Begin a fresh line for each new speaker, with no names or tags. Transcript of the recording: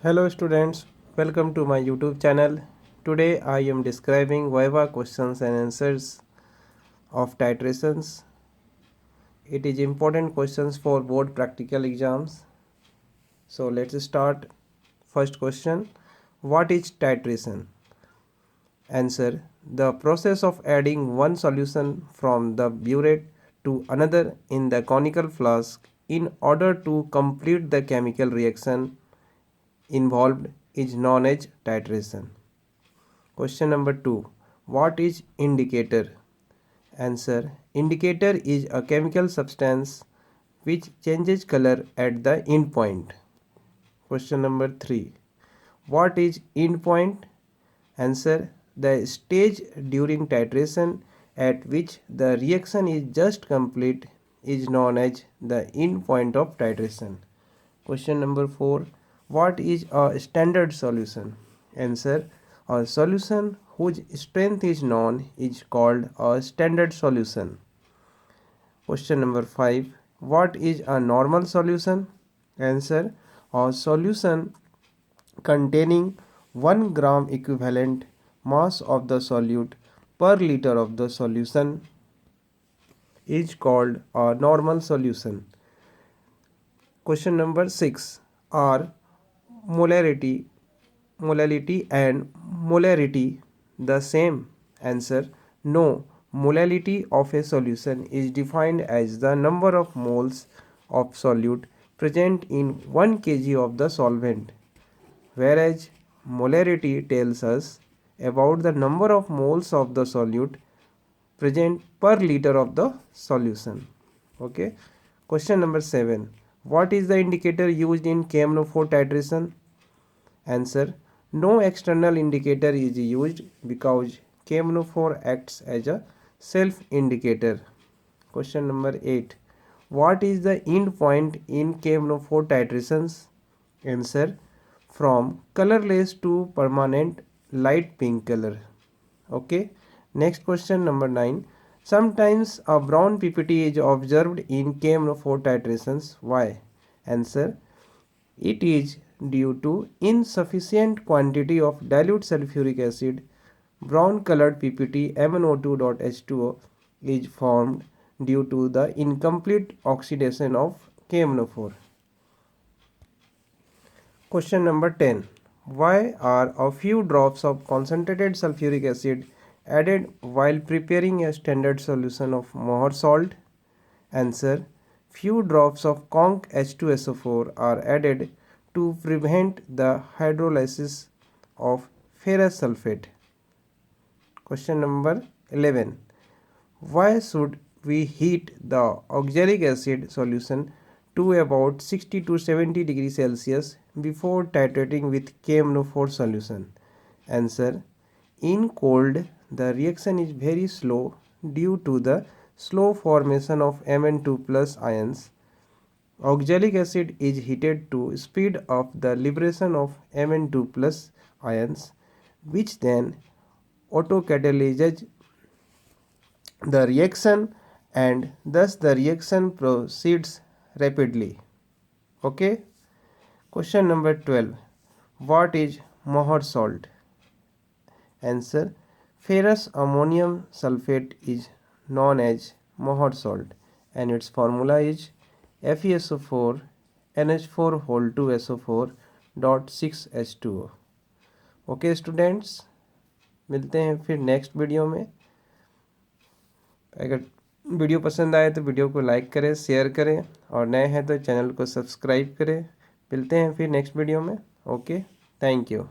Hello students, welcome to my YouTube channel. Today I am describing Viva questions and answers of titrations. It is important questions for board practical exams. So let's start. First question, what is titration? Answer, the process of adding one solution from the burette to another in the conical flask in order to complete the chemical reaction involved is known as titration. Question number 2. What is indicator? Answer, indicator is a chemical substance which changes color at the end point. Question number 3. What is end point? Answer, the stage during titration at which the reaction is just complete is known as the end point of titration. Question number 4. What is a standard solution? Answer, a solution whose strength is known is called a standard solution. Question number 5. What is a normal solution? Answer, a solution containing 1 gram equivalent mass of the solute per liter of the solution is called a normal solution. Question number 6. Are molarity and molarity the same? Answer, no. Molality of a solution is defined as the number of moles of solute present in 1 kg of the solvent, whereas molarity tells us about the number of moles of the solute present per liter of the solution. Okay. Question number 7. What is the indicator used in KMNO4 titration? Answer, no external indicator is used because KMNO4 acts as a self-indicator. Question number 8. What is the end point in KMNO4 titrations? Answer, from colorless to permanent light pink color. Okay. Next question number 9. Sometimes a brown PPT is observed in KMNO4 titrations. Why? Answer, it is due to insufficient quantity of dilute sulfuric acid. Brown colored PPT MnO2.H2O is formed due to the incomplete oxidation of KMNO4. Question number 10. Why are a few drops of concentrated sulfuric acid added while preparing a standard solution of Mohr salt? Answer, few drops of conc H2SO4 are added to prevent the hydrolysis of ferrous sulfate. Question number 11. Why should we heat the oxalic acid solution to about 60 to 70 degrees Celsius before titrating with KMNO4 solution? Answer, in cold the reaction is very slow due to the slow formation of Mn2 plus ions. Oxalic acid is heated to speed up the liberation of Mn2 plus ions, which then autocatalyzes the reaction and thus the reaction proceeds rapidly. Okay. Question number 12. What is Mohr salt? Answer, ferrous ammonium sulfate is known as Mohr salt and its formula is FeSO4 NH4 whole 2 SO4 dot 6 H2O. Okay students, मिलते हैं फिर next video में। अगर video पसंद आए तो video को like करें, शेयर करें और नए हैं तो चैनल को सब्सक्राइब करें। मिलते हैं फिर नेक्स्ट वीडियो में। Okay, thank you.